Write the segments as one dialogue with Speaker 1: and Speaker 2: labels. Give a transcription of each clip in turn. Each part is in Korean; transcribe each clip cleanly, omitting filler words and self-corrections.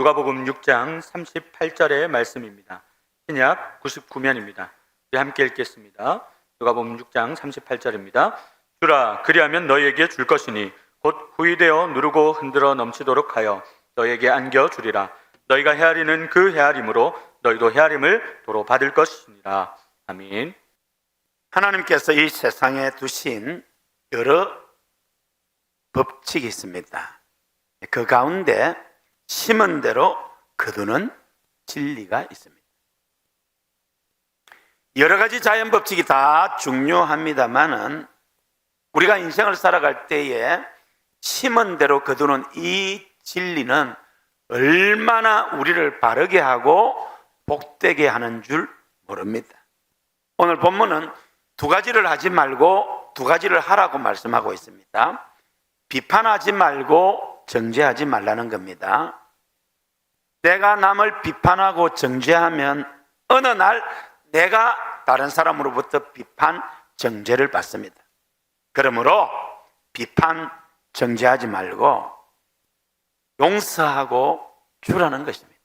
Speaker 1: 누가복음 6장 38절의 말씀입니다. 신약 99면입니다. 우리 함께 읽겠습니다. 누가복음 6장 38절입니다. 주라, 그리하면 너희에게 줄 것이니 곧 후이되어 누르고 흔들어 넘치도록 하여 너희에게 안겨주리라. 너희가 헤아리는 그 헤아림으로 너희도 헤아림을 도로 받을 것이니라. 아멘.
Speaker 2: 하나님께서 이 세상에 두신 여러 법칙이 있습니다. 그 가운데 심은 대로 거두는 진리가 있습니다. 여러 가지 자연 법칙이 다 중요합니다만은 우리가 인생을 살아갈 때에 심은 대로 거두는 이 진리는 얼마나 우리를 바르게 하고 복되게 하는 줄 모릅니다. 오늘 본문은 두 가지를 하지 말고 두 가지를 하라고 말씀하고 있습니다. 비판하지 말고 정죄하지 말라는 겁니다. 내가 남을 비판하고 정죄하면 어느 날 내가 다른 사람으로부터 비판, 정죄를 받습니다. 그러므로 비판, 정죄하지 말고 용서하고 주라는 것입니다.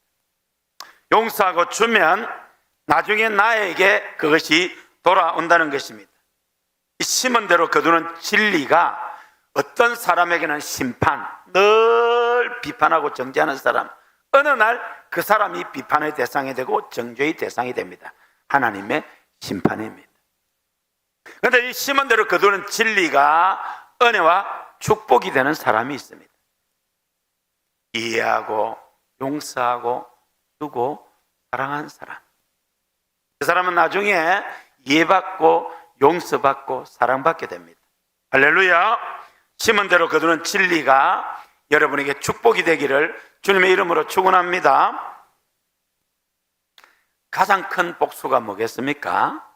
Speaker 2: 용서하고 주면 나중에 나에게 그것이 돌아온다는 것입니다. 이 심은 대로 거두는 진리가 어떤 사람에게는 심판, 늘 비판하고 정죄하는 사람, 어느 날 그 사람이 비판의 대상이 되고 정죄의 대상이 됩니다. 하나님의 심판입니다. 그런데 이 심은 대로 거두는 진리가 은혜와 축복이 되는 사람이 있습니다. 이해하고 용서하고 주고 사랑하는 사람, 그 사람은 나중에 이해받고 용서받고 사랑받게 됩니다. 할렐루야. 심은 대로 거두는 진리가 여러분에게 축복이 되기를 주님의 이름으로 축원합니다. 가장 큰 복수가 뭐겠습니까?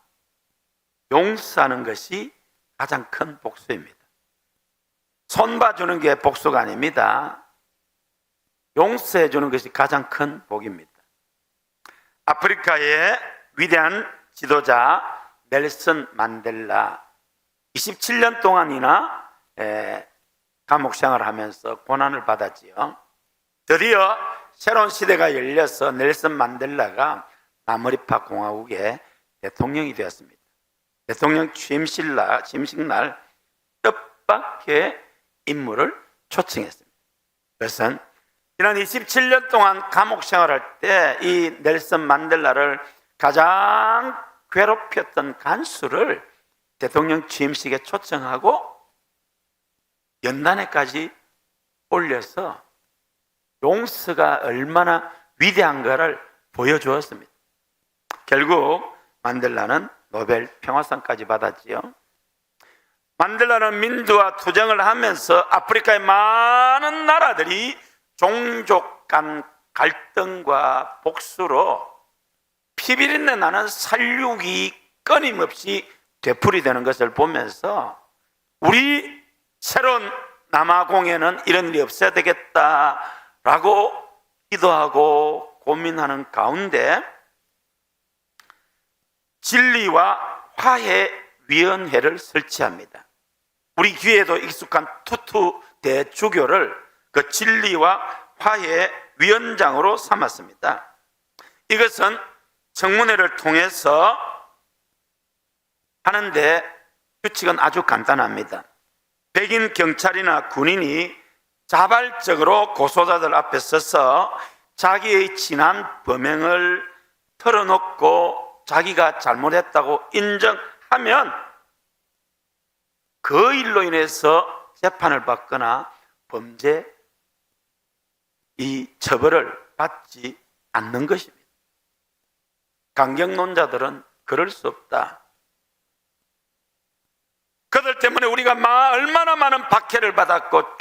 Speaker 2: 용서하는 것이 가장 큰 복수입니다. 손봐주는 게 복수가 아닙니다. 용서해 주는 것이 가장 큰 복입니다. 아프리카의 위대한 지도자 넬슨 만델라, 27년 동안이나 감옥 생활을 하면서 고난을 받았지요. 드디어 새로운 시대가 열려서 넬슨 만델라가 나머리파 공화국의 대통령이 되었습니다. 대통령 취임식 날 뜻밖의 인물을 초청했습니다. 그것은 지난 27년 동안 감옥 생활할 때 이 넬슨 만델라를 가장 괴롭혔던 간수를 대통령 취임식에 초청하고 연단회까지 올려서 용서가 얼마나 위대한가를 보여주었습니다. 결국 만델라는 노벨 평화상까지 받았지요. 만델라는 민주화 투쟁을 하면서 아프리카의 많은 나라들이 종족 간 갈등과 복수로 피비린내 나는 살육이 끊임없이 되풀이되는 것을 보면서 우리 새로운 남아공에는 이런 일이 없어야 되겠다라고 기도하고 고민하는 가운데 진리와 화해위원회를 설치합니다. 우리 귀에도 익숙한 투투 대주교를 그 진리와 화해위원장으로 삼았습니다. 이것은 청문회를 통해서 하는데 규칙은 아주 간단합니다. 백인 경찰이나 군인이 자발적으로 고소자들 앞에 서서 자기의 지난 범행을 털어놓고 자기가 잘못했다고 인정하면 그 일로 인해서 재판을 받거나 범죄 이 처벌을 받지 않는 것입니다. 강경론자들은 그럴 수 없다. 그들 때문에 우리가 얼마나 많은 박해를 받았고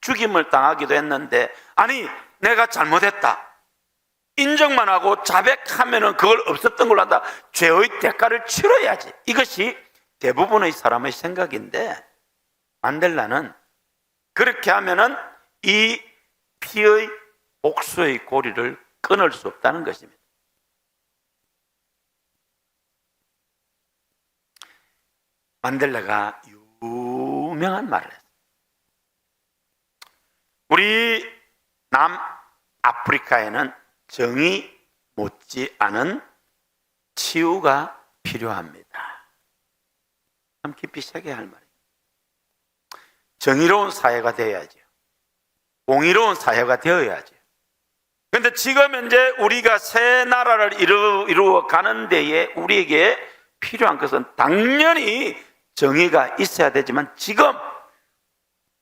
Speaker 2: 죽임을 당하기도 했는데, 아니 내가 잘못했다 인정만 하고 자백하면 그걸 없었던 걸로 한다. 죄의 대가를 치러야지. 이것이 대부분의 사람의 생각인데 만델라는 그렇게 하면은 이 피의 복수의 고리를 끊을 수 없다는 것입니다. 만델라가 유명한 말을 했어요. 우리 아프리카에는 정의 못지않은 치유가 필요합니다. 참 깊이 새겨야 할 말이에요. 정의로운 사회가 되어야죠. 공의로운 사회가 되어야죠. 그런데 지금 현재 우리가 새 나라를 이루어 가는 데에 우리에게 필요한 것은 당연히 정의가 있어야 되지만 지금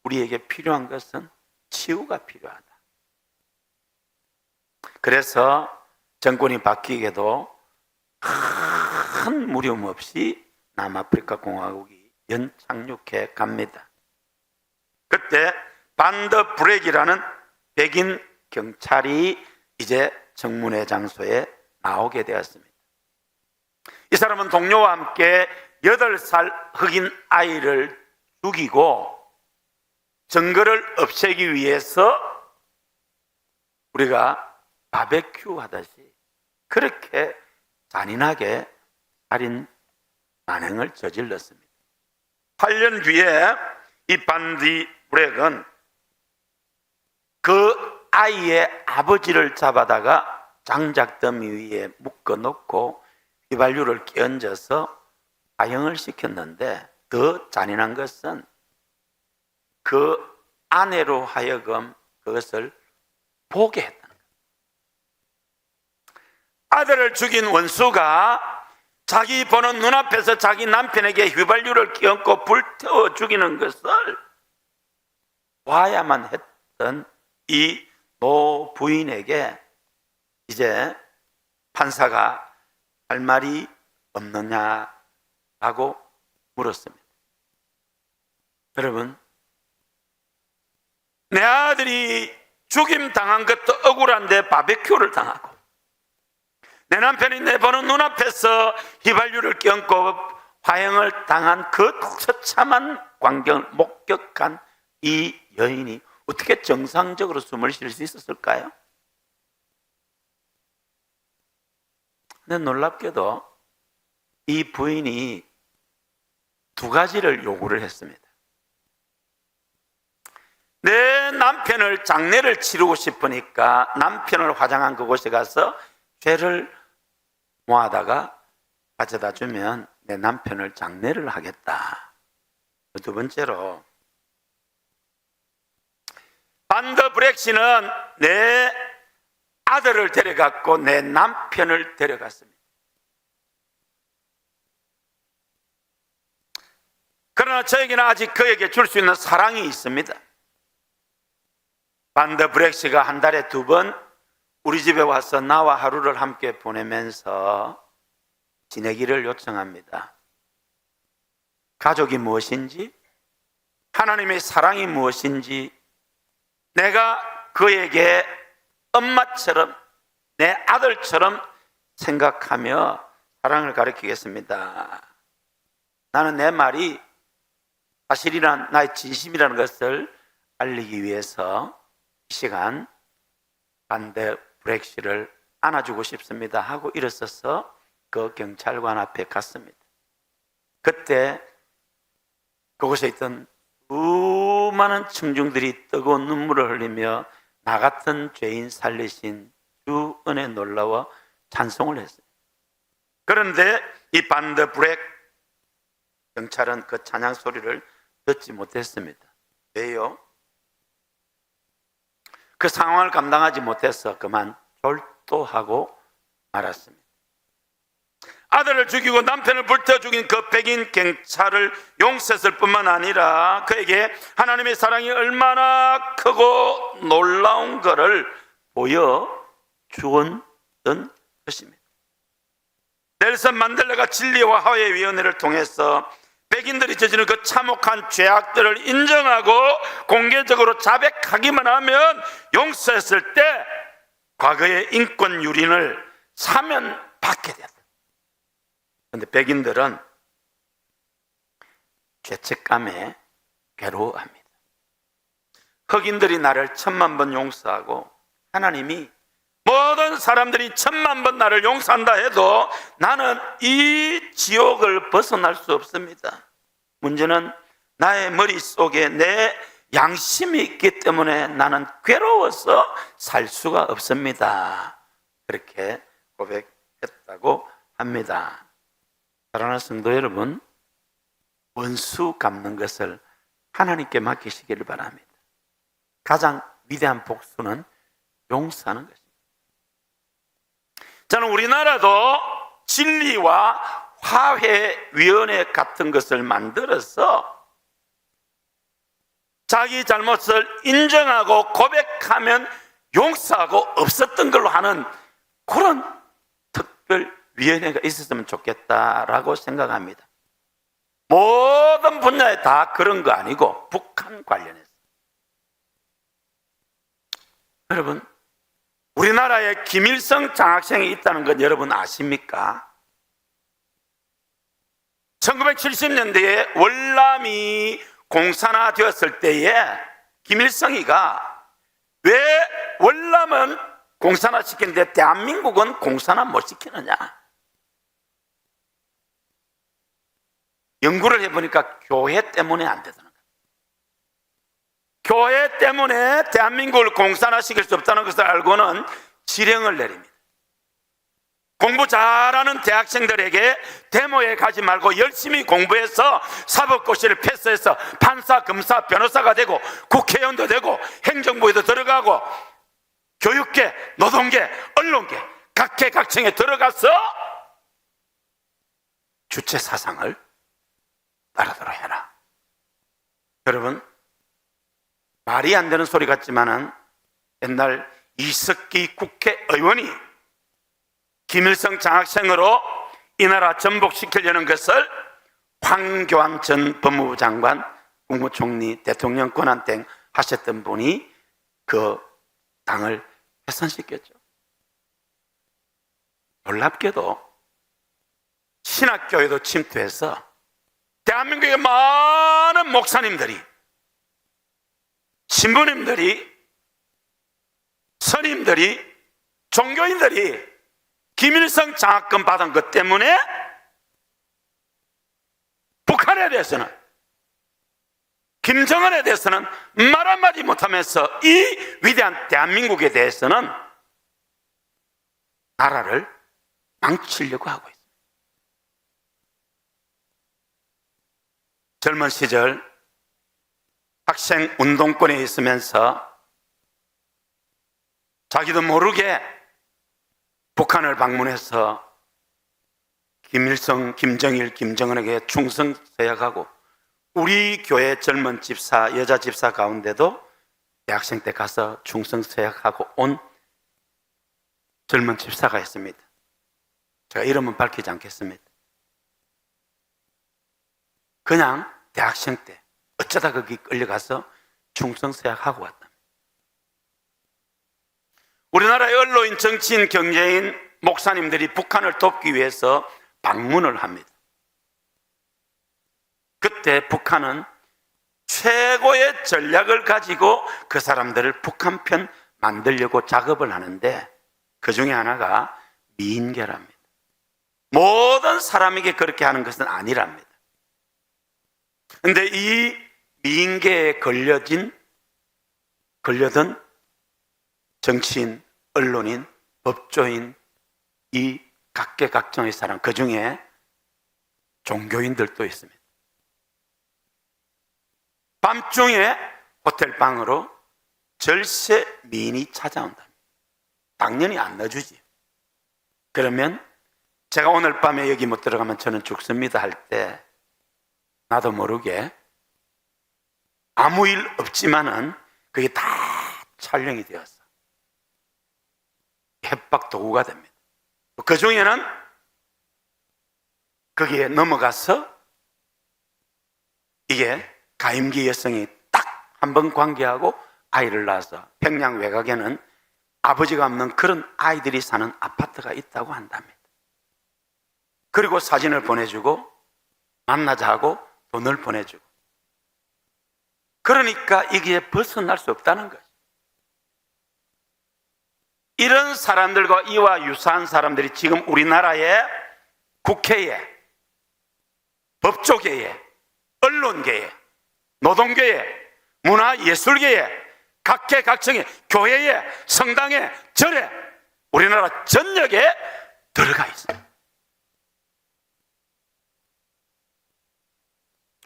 Speaker 2: 우리에게 필요한 것은 치유가 필요하다. 그래서 정권이 바뀌게도 큰 무리움 없이 남아프리카 공화국이 연착륙해 갑니다. 그때 반더 브렉이라는 백인 경찰이 이제 청문회 장소에 나오게 되었습니다. 이 사람은 동료와 함께 8살 흑인 아이를 죽이고 증거를 없애기 위해서 우리가 바베큐 하듯이 그렇게 잔인하게 살인 만행을 저질렀습니다. 8년 뒤에 이 반디 브렉은 그 아이의 아버지를 잡아다가 장작더미 위에 묶어놓고 휘발유를 끼얹어서 파형을 시켰는데 더 잔인한 것은 그 아내로 하여금 그것을 보게 했다는 거예요. 아들을 죽인 원수가 자기 보는 눈앞에서 자기 남편에게 휘발유를 끼얹고 불태워 죽이는 것을 봐야만 했던 이 노 부인에게 이제 판사가 할 말이 없느냐라고 물었습니다. 여러분, 내 아들이 죽임 당한 것도 억울한데 바베큐를 당하고 내 남편이 내 보는 눈앞에서 휘발유를 끼얹고 화형을 당한 그 처참한 광경을 목격한 이 여인이 어떻게 정상적으로 숨을 쉴 수 있었을까요? 근데 놀랍게도 이 부인이 2가지를 요구를 했습니다. 내 남편을 장례를 치르고 싶으니까 남편을 화장한 그곳에 가서 죄를 모아다가 가져다 주면 내 남편을 장례를 하겠다. 2번째로 반더 브렉 씨는 내 아들을 데려갔고 내 남편을 데려갔습니다. 그러나 저에게는 아직 그에게 줄 수 있는 사랑이 있습니다. 반더 브렉 씨가 한 달에 2번 우리 집에 와서 나와 하루를 함께 보내면서 지내기를 요청합니다. 가족이 무엇인지, 하나님의 사랑이 무엇인지 내가 그에게 엄마처럼 내 아들처럼 생각하며 사랑을 가르치겠습니다. 나는 내 말이 사실이란 나의 진심이라는 것을 알리기 위해서 이 시간 반더 브렉 씨를 안아주고 싶습니다 하고 일어서서 그 경찰관 앞에 갔습니다. 그때 그곳에 있던 수많은 청중들이 뜨거운 눈물을 흘리며 나 같은 죄인 살리신 주 은혜 놀라워 찬송을 했어요. 그런데 이 반더 브렉 경찰은 그 찬양 소리를 듣지 못했습니다. 왜요? 그 상황을 감당하지 못해서 그만 졸도하고 말았습니다. 아들을 죽이고 남편을 불태워 죽인 그 백인 경찰을 용서했을 뿐만 아니라 그에게 하나님의 사랑이 얼마나 크고 놀라운 것을 보여주었던 것입니다. 넬슨 만델라가 진리와 화해의 위원회를 통해서 백인들이 저지른 그 참혹한 죄악들을 인정하고 공개적으로 자백하기만 하면 용서했을 때 과거의 인권 유린을 사면받게 됐다. 그런데 백인들은 죄책감에 괴로워합니다. 흑인들이 나를 1000만 번 용서하고 하나님이 모든 사람들이 1000만 번 나를 용서한다 해도 나는 이 지옥을 벗어날 수 없습니다. 문제는 나의 머릿속에 내 양심이 있기 때문에 나는 괴로워서 살 수가 없습니다. 그렇게 고백했다고 합니다. 사랑하는 성도 여러분, 원수 갚는 것을 하나님께 맡기시기를 바랍니다. 가장 위대한 복수는 용서하는 것입니다. 저는 우리나라도 진리와 화해위원회 같은 것을 만들어서 자기 잘못을 인정하고 고백하면 용서하고 없었던 걸로 하는 그런 특별위원회가 있었으면 좋겠다라고 생각합니다. 모든 분야에 다 그런 거 아니고 북한 관련해서. 여러분, 우리나라에 김일성 장학생이 있다는 건 여러분 아십니까? 1970년대에 월남이 공산화되었을 때에 김일성이가 왜 월남은 공산화시키는데 대한민국은 공산화 못 시키느냐? 연구를 해보니까 교회 때문에 안 되더라고요. 교회 때문에 대한민국을 공산화시킬 수 없다는 것을 알고는 지령을 내립니다. 공부 잘하는 대학생들에게 데모에 가지 말고 열심히 공부해서 사법고시를 패스해서 판사, 검사, 변호사가 되고 국회의원도 되고 행정부에도 들어가고 교육계, 노동계, 언론계 각계 각층에 들어가서 주체 사상을 따르도록 해라. 여러분, 말이 안 되는 소리 같지만은 옛날 이석기 국회의원이 김일성 장학생으로 이 나라 전복시키려는 것을 황교안 전 법무부 장관, 국무총리, 대통령 권한대행 하셨던 분이 그 당을 해산시켰죠. 놀랍게도 신학교에도 침투해서 대한민국의 많은 목사님들이, 신부님들이, 선임들이, 종교인들이 김일성 장학금 받은 것 때문에 북한에 대해서는, 김정은에 대해서는 말 한마디 못하면서 이 위대한 대한민국에 대해서는 나라를 망치려고 하고 있습니다. 젊은 시절 학생 운동권에 있으면서 자기도 모르게 북한을 방문해서 김일성, 김정일, 김정은에게 충성서약하고 우리 교회 젊은 집사, 여자 집사 가운데도 대학생 때 가서 충성서약하고 온 젊은 집사가 있습니다. 제가 이름은 밝히지 않겠습니다. 그냥 대학생 때 어쩌다 거기 끌려가서 충성서약하고 왔다. 우리나라의 언론인, 정치인, 경제인, 목사님들이 북한을 돕기 위해서 방문을 합니다. 그때 북한은 최고의 전략을 가지고 그 사람들을 북한 편 만들려고 작업을 하는데 그 중에 하나가 미인계랍니다. 모든 사람에게 그렇게 하는 것은 아니랍니다. 그런데 이 미인계에 걸려든 정치인, 언론인, 법조인, 이 각계각층의 사람, 그 중에 종교인들도 있습니다. 밤중에 호텔방으로 절세 미인이 찾아온다. 당연히 안 넣어주지. 그러면 제가 오늘 밤에 여기 못 들어가면 저는 죽습니다 할 때 나도 모르게 아무 일 없지만은 그게 다 촬영이 되었어. 협박 도구가 됩니다. 그 중에는 거기에 넘어가서 이게 가임기 여성이 딱 한 번 관계하고 아이를 낳아서 평양 외곽에는 아버지가 없는 그런 아이들이 사는 아파트가 있다고 한답니다. 그리고 사진을 보내주고 만나자 하고 돈을 보내주고, 그러니까 이게 벗어날 수 없다는 거죠. 이런 사람들과 이와 유사한 사람들이 지금 우리나라의 국회에, 법조계에, 언론계에, 노동계에, 문화 예술계에, 각계 각층의 교회에, 성당에, 절에, 우리나라 전역에 들어가 있어요.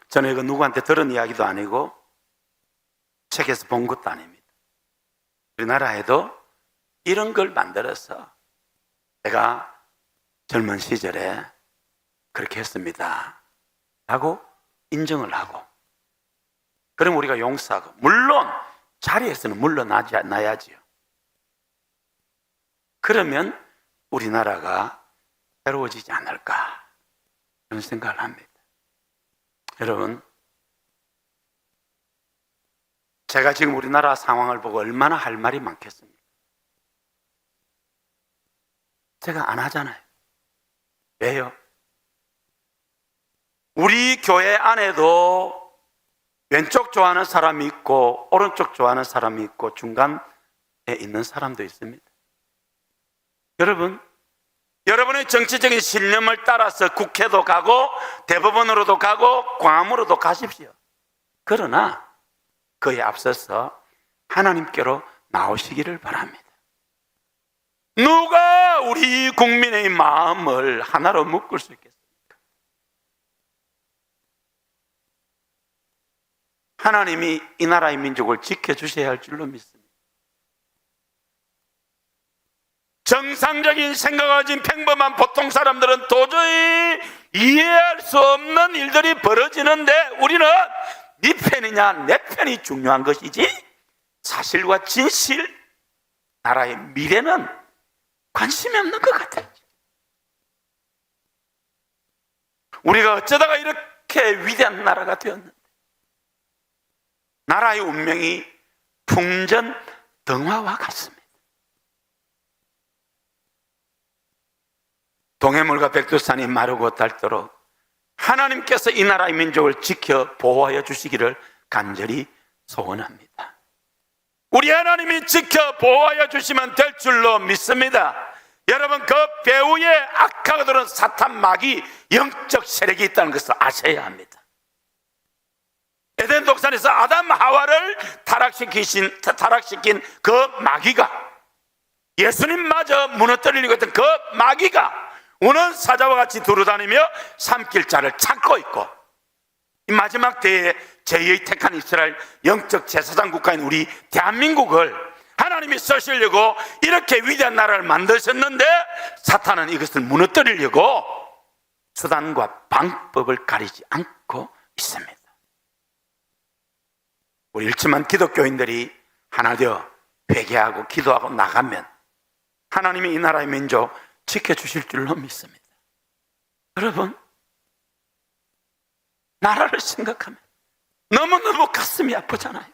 Speaker 2: 저는 이거 누구한테 들은 이야기도 아니고 책에서 본 것도 아닙니다. 우리나라에도 이런 걸 만들어서 제가 젊은 시절에 그렇게 했습니다 하고 인정을 하고, 그럼 우리가 용서하고, 물론 자리에서는 물러나야지요. 그러면 우리나라가 새로워지지 않을까 그런 생각을 합니다. 여러분, 제가 지금 우리나라 상황을 보고 얼마나 할 말이 많겠습니까? 제가 안 하잖아요. 왜요? 우리 교회 안에도 왼쪽 좋아하는 사람이 있고 오른쪽 좋아하는 사람이 있고 중간에 있는 사람도 있습니다. 여러분, 여러분의 정치적인 신념을 따라서 국회도 가고 대법원으로도 가고 광화문으로도 가십시오. 그러나 그에 앞서서 하나님께로 나오시기를 바랍니다. 누가 우리 국민의 마음을 하나로 묶을 수 있겠습니까? 하나님이 이 나라의 민족을 지켜주셔야 할 줄로 믿습니다. 정상적인 생각을 가진 평범한 보통 사람들은 도저히 이해할 수 없는 일들이 벌어지는데 우리는 네 편이냐 내 편이 중요한 것이지 사실과 진실, 나라의 미래는 관심이 없는 것 같아요. 우리가 어쩌다가 이렇게 위대한 나라가 되었는데 나라의 운명이 풍전등화와 같습니다. 동해물과 백두산이 마르고 닳도록 하나님께서 이 나라의 민족을 지켜 보호하여 주시기를 간절히 소원합니다. 우리 하나님이 지켜 보호하여 주시면 될 줄로 믿습니다. 여러분, 그 배후에 악하게 들은 사탄 마귀 영적 세력이 있다는 것을 아셔야 합니다. 에덴 동산에서 아담 하와를 타락시킨 그 마귀가, 예수님마저 무너뜨리려고 했던 그 마귀가 우는 사자와 같이 두루다니며 삼킬 자를 찾고 있고, 이 마지막 때에 제2의 택한 이스라엘 영적 제사장 국가인 우리 대한민국을 하나님이 쓰시려고 이렇게 위대한 나라를 만드셨는데 사탄은 이것을 무너뜨리려고 수단과 방법을 가리지 않고 있습니다. 우리 일침한 기독교인들이 하나 되어 회개하고 기도하고 나가면 하나님이 이 나라의 민족 지켜주실 줄로 믿습니다. 여러분, 나라를 생각하면 너무너무 가슴이 아프잖아요.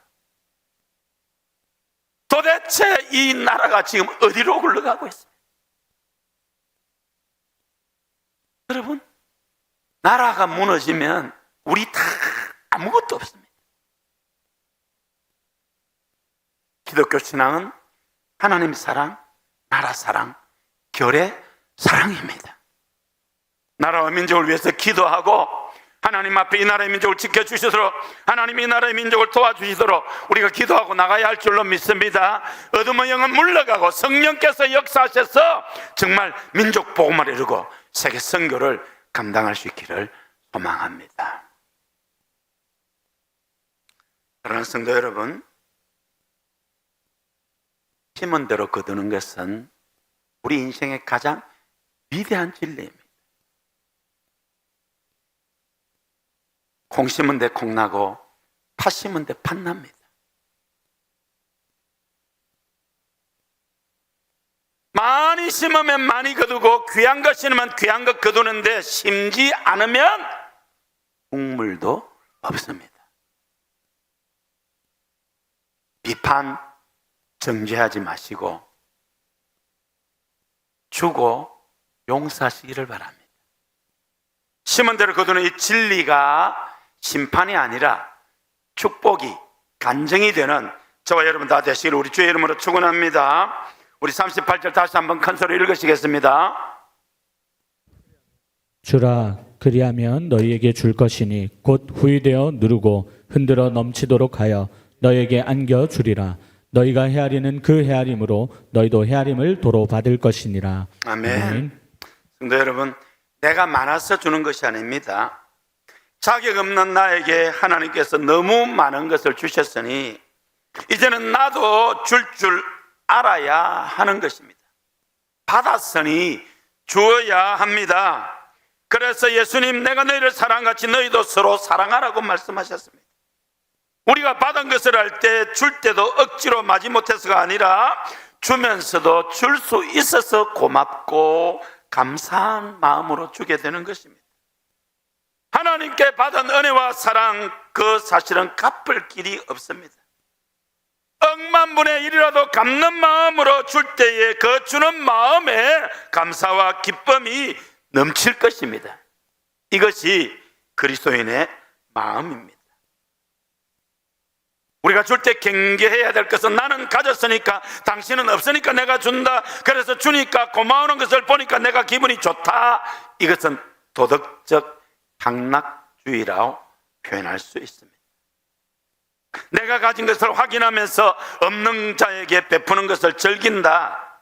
Speaker 2: 도대체 이 나라가 지금 어디로 흘러가고 있습니까? 여러분, 나라가 무너지면 우리 다 아무것도 없습니다. 기독교 신앙은 하나님 사랑, 나라 사랑, 결의 사랑입니다. 나라와 민족을 위해서 기도하고 하나님 앞에 이 나라의 민족을 지켜주시도록, 하나님이 이 나라의 민족을 도와주시도록 우리가 기도하고 나가야 할 줄로 믿습니다. 어둠의 영은 물러가고 성령께서 역사하셔서 정말 민족 복음을 이루고 세계 선교를 감당할 수 있기를 소망합니다. 사랑하는 성도 여러분, 심은 대로 거두는 것은 우리 인생의 가장 위대한 진리입니다. 콩 심은 데 콩 나고 팥 심은 데 팥 납니다. 많이 심으면 많이 거두고 귀한 것 심으면 귀한 것 거두는데 심지 않으면 국물도 없습니다. 비판, 정죄하지 마시고 주고 용서하시기를 바랍니다. 심은 대로 거두는 이 진리가 심판이 아니라 축복이, 간증이 되는 저와 여러분 다 되시기를 우리 주의 이름으로 축원합니다. 우리 38절 다시 한번 큰 소리 읽으시겠습니다.
Speaker 3: 주라, 그리하면 너희에게 줄 것이니 곧 후유되어 누르고 흔들어 넘치도록 하여 너에게 안겨 주리라. 너희가 헤아리는 그 헤아림으로 너희도 헤아림을 도로 받을 것이니라.
Speaker 2: 아멘. 성도 여러분, 내가 많아서 주는 것이 아닙니다. 자격 없는 나에게 하나님께서 너무 많은 것을 주셨으니 이제는 나도 줄 알아야 하는 것입니다. 받았으니 주어야 합니다. 그래서 예수님, 내가 너희를 사랑같이 너희도 서로 사랑하라고 말씀하셨습니다. 우리가 받은 것을 할 때 줄 때도 억지로 마지못해서가 아니라 주면서도 줄 수 있어서 고맙고 감사한 마음으로 주게 되는 것입니다. 하나님께 받은 은혜와 사랑, 그 사실은 갚을 길이 없습니다. 억만분의 1이라도 갚는 마음으로 줄 때에 그 주는 마음에 감사와 기쁨이 넘칠 것입니다. 이것이 그리스도인의 마음입니다. 우리가 줄 때 경계해야 될 것은, 나는 가졌으니까 당신은 없으니까 내가 준다, 그래서 주니까 고마워하는 것을 보니까 내가 기분이 좋다, 이것은 도덕적 향락주의라고 표현할 수 있습니다. 내가 가진 것을 확인하면서 없는 자에게 베푸는 것을 즐긴다,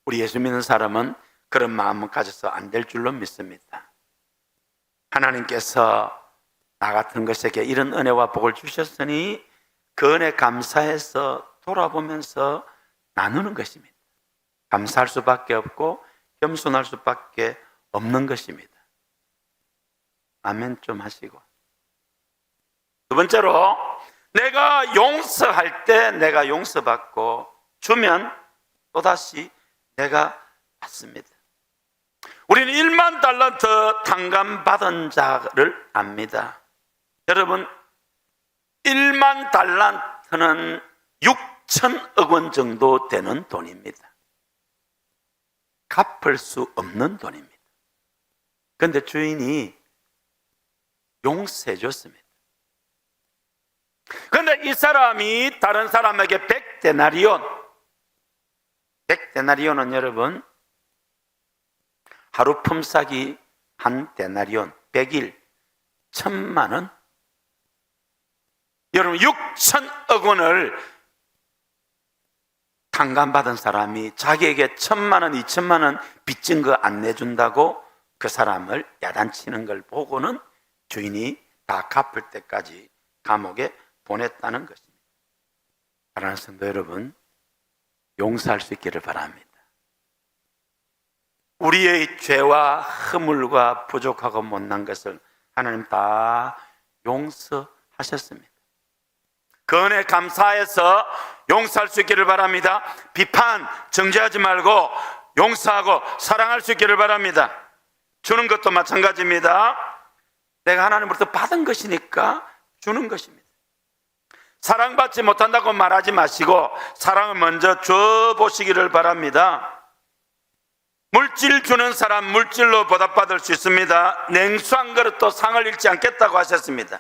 Speaker 2: 우리 예수 믿는 사람은 그런 마음을 가져서 안 될 줄로 믿습니다. 하나님께서 나 같은 것에게 이런 은혜와 복을 주셨으니 그 은혜 감사해서 돌아보면서 나누는 것입니다. 감사할 수밖에 없고 겸손할 수밖에 없는 것입니다. 아멘 좀 하시고, 두 번째로, 내가 용서할 때 내가 용서받고 주면 또다시 내가 받습니다. 우리는 1만 달란트 탕감받은 자를 압니다. 여러분, 1만 달란트는 6천억 원 정도 되는 돈입니다. 갚을 수 없는 돈입니다. 그런데 주인이 용서해 줬습니다. 그런데 이 사람이 다른 사람에게 100데나리온은 여러분, 하루 품삯이 한 데나리온, 100일 1000만 원. 여러분, 6천억 원을 탕감받은 사람이 자기에게 1000만 원, 2000만 원 빚진 거 안 내준다고 그 사람을 야단치는 걸 보고는 주인이 다 갚을 때까지 감옥에 보냈다는 것입니다. 사랑하는 성도 여러분, 용서할 수 있기를 바랍니다. 우리의 죄와 허물과 부족하고 못난 것을 하나님 다 용서하셨습니다. 그 은혜 감사해서 용서할 수 있기를 바랍니다. 비판, 정죄하지 말고 용서하고 사랑할 수 있기를 바랍니다. 주는 것도 마찬가지입니다. 내가 하나님으로부터 받은 것이니까 주는 것입니다. 사랑받지 못한다고 말하지 마시고 사랑을 먼저 줘보시기를 바랍니다. 물질 주는 사람 물질로 보답받을 수 있습니다. 냉수 한 그릇도 상을 잃지 않겠다고 하셨습니다.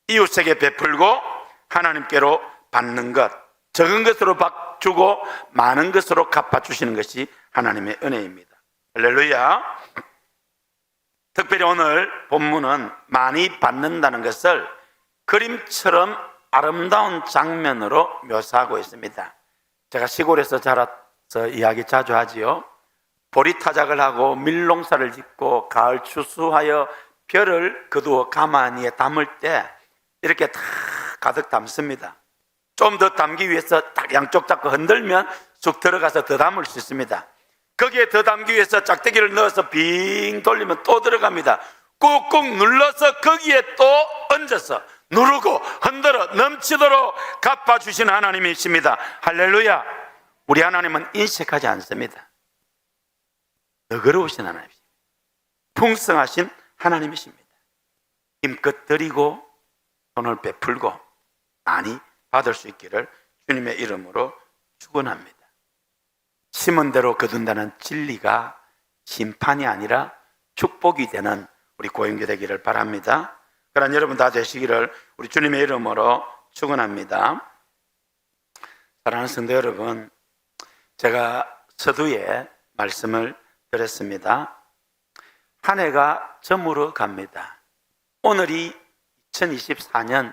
Speaker 2: 이웃에게 베풀고 하나님께로 받는 것, 적은 것으로 주고 많은 것으로 갚아주시는 것이 하나님의 은혜입니다. 할렐루야. 특별히 오늘 본문은 많이 받는다는 것을 그림처럼 아름다운 장면으로 묘사하고 있습니다. 제가 시골에서 자라서 이야기 자주 하지요. 보리타작을 하고 밀농사를 짓고 가을 추수하여 벼를 거두어 가마니에 담을 때 이렇게 다 가득 담습니다. 좀 더 담기 위해서 딱 양쪽 잡고 흔들면 쑥 들어가서 더 담을 수 있습니다. 거기에 더 담기 위해서 짝대기를 넣어서 빙 돌리면 또 들어갑니다. 꾹꾹 눌러서 거기에 또 얹어서 누르고 흔들어 넘치도록 갚아주시는 하나님이십니다. 할렐루야. 우리 하나님은 인색하지 않습니다. 너그러우신 하나님이십니다. 풍성하신 하나님이십니다. 힘껏 드리고 돈을 베풀고 많이 받을 수 있기를 주님의 이름으로 축원합니다. 심은 대로 거둔다는 진리가 심판이 아니라 축복이 되는 우리 고행교 되기를 바랍니다. 그러나 여러분 다 되시기를 우리 주님의 이름으로 축원합니다. 사랑하는 성도 여러분, 제가 서두에 말씀을 드렸습니다. 한 해가 저물어 갑니다. 오늘이 2024년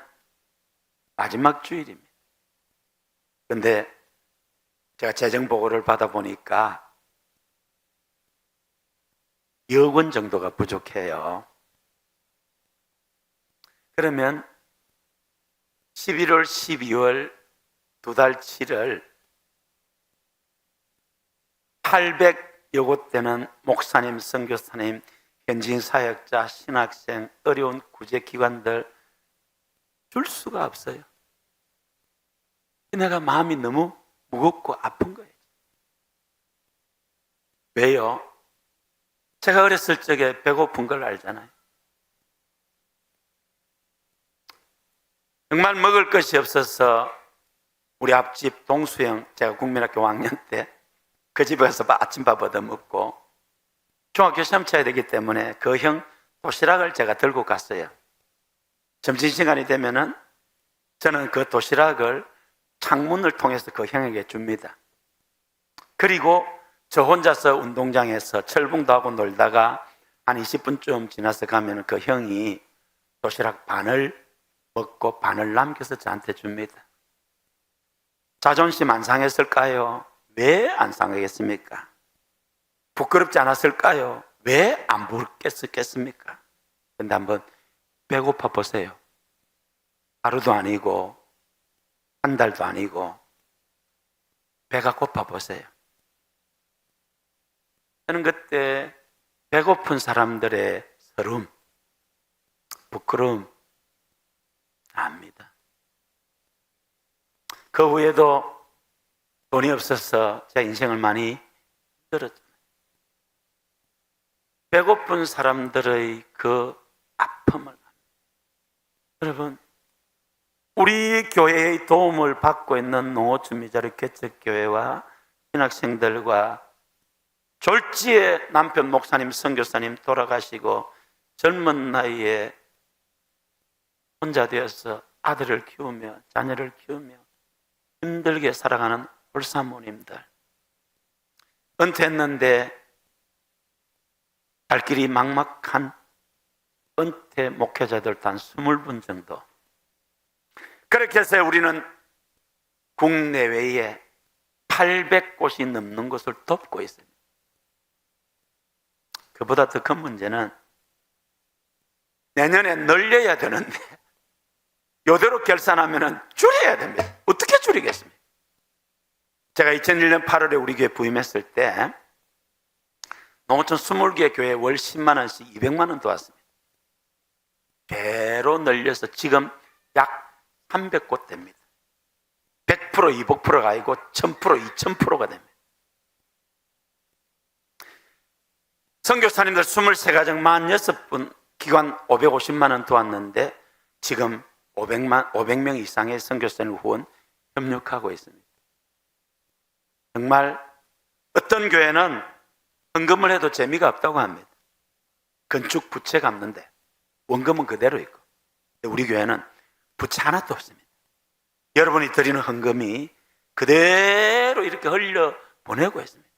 Speaker 2: 마지막 주일입니다. 그런데 제가 재정보고를 받아보니까 2억 원 정도가 부족해요. 그러면 11월, 12월 두 달치를 800여 곳 되는 목사님, 선교사님, 현지인 사역자, 신학생, 어려운 구제기관들 줄 수가 없어요. 내가 마음이 너무 무겁고 아픈 거예요. 왜요? 제가 어렸을 적에 배고픈 걸 알잖아요. 정말 먹을 것이 없어서 우리 앞집 동수형, 제가 국민학교 5학년 때 그 집에 가서 아침밥 얻어 먹고 중학교 시험 쳐야 되기 때문에 그 형 도시락을 제가 들고 갔어요. 점심시간이 되면은 저는 그 도시락을 창문을 통해서 그 형에게 줍니다. 그리고 저 혼자서 운동장에서 철봉도 하고 놀다가 한 20분쯤 지나서 가면 그 형이 도시락 반을 먹고 반을 남겨서 저한테 줍니다. 자존심 안 상했을까요? 왜 안 상하겠습니까? 부끄럽지 않았을까요? 왜 안 부끄럽겠습니까? 근데 한번 배고파 보세요. 하루도 아니고 한 달도 아니고 배가 고파 보세요. 저는 그때 배고픈 사람들의 서름, 부끄러움 압니다. 그 후에도 돈이 없어서 제 인생을 많이 힘들었잖아요. 배고픈 사람들의 그 아픔을 압니다. 여러분, 우리 교회의 도움을 받고 있는 농어촌미자리 개척교회와 신학생들과 졸지에 남편 목사님, 선교사님 돌아가시고 젊은 나이에 혼자 되어서 아들을 키우며 자녀를 키우며 힘들게 살아가는 홀사모님들, 은퇴했는데 갈 길이 막막한 은퇴 목회자들도 한 20분 정도. 그렇게 해서 우리는 국내외에 800곳이 넘는 곳을 돕고 있습니다. 그보다 더 큰 문제는 내년에 늘려야 되는데 이대로 결산하면 줄여야 됩니다. 어떻게 줄이겠습니까? 제가 2001년 8월에 우리 교회 부임했을 때 농어촌 20개 교회에 월 10만 원씩 200만 원 도왔습니다. 배로 늘려서 지금 약 300곳 됩니다. 100% 200%가 아니고 1000% 2000%가 됩니다. 선교사님들 23가정 46분 기관 550만 원 도왔는데 지금 500명 이상의 선교사님 후원 협력하고 있습니다. 정말 어떤 교회는 헌금을 해도 재미가 없다고 합니다. 건축 부채 갚는데 원금은 그대로 있고, 우리 교회는 부채 하나도 없습니다. 여러분이 드리는 헌금이 그대로 이렇게 흘려 보내고 있습니다.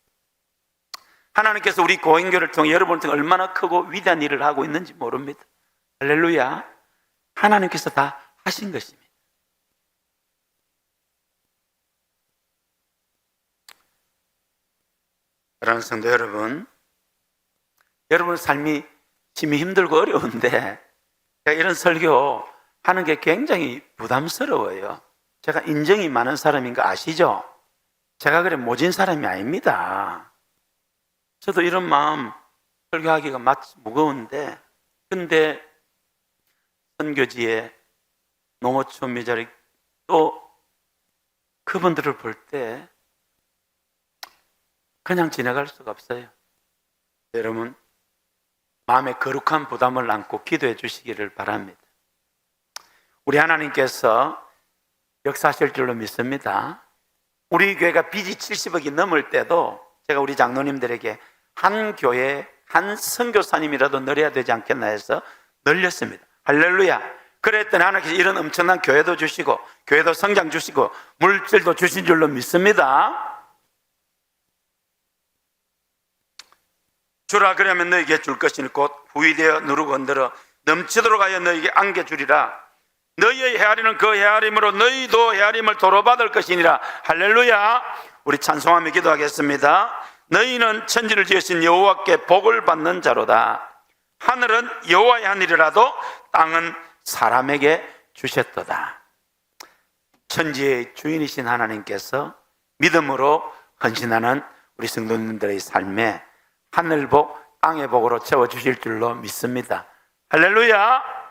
Speaker 2: 하나님께서 우리 고인교를 통해 여러분을 통해 얼마나 크고 위대한 일을 하고 있는지 모릅니다. 할렐루야. 하나님께서 다 하신 것입니다. 사랑하는 성도 여러분, 여러분 삶이 심히 힘들고 어려운데 제가 이런 설교 하는 게 굉장히 부담스러워요. 제가 인정이 많은 사람인 거 아시죠? 제가 그래 모진 사람이 아닙니다. 저도 이런 마음 설교하기가 무거운데, 근데 선교지에 농어촌 미자리 또 그분들을 볼 때 그냥 지나갈 수가 없어요. 여러분, 마음에 거룩한 부담을 안고 기도해 주시기를 바랍니다. 우리 하나님께서 역사하실 줄로 믿습니다. 우리 교회가 빚이 70억이 넘을 때도 제가 우리 장로님들에게 한 교회 한 선교사님이라도 늘려야 되지 않겠나 해서 늘렸습니다. 할렐루야. 그랬더니 하나님께서 이런 엄청난 교회도 주시고 교회도 성장 주시고 물질도 주신 줄로 믿습니다. 주라 그러면 너에게 줄 것이니 곧 후이되어 누르고 흔들어 넘치도록 하여 너에게 안겨주리라. 너희의 헤아리는 그 헤아림으로 너희도 헤아림을 도로받을 것이니라. 할렐루야. 우리 찬송하며 기도하겠습니다. 너희는 천지를 지으신 여호와께 복을 받는 자로다. 하늘은 여호와의 하늘이라도 땅은 사람에게 주셨도다. 천지의 주인이신 하나님께서 믿음으로 헌신하는 우리 성도님들의 삶에 하늘복 땅의 복으로 채워주실 줄로 믿습니다. 할렐루야.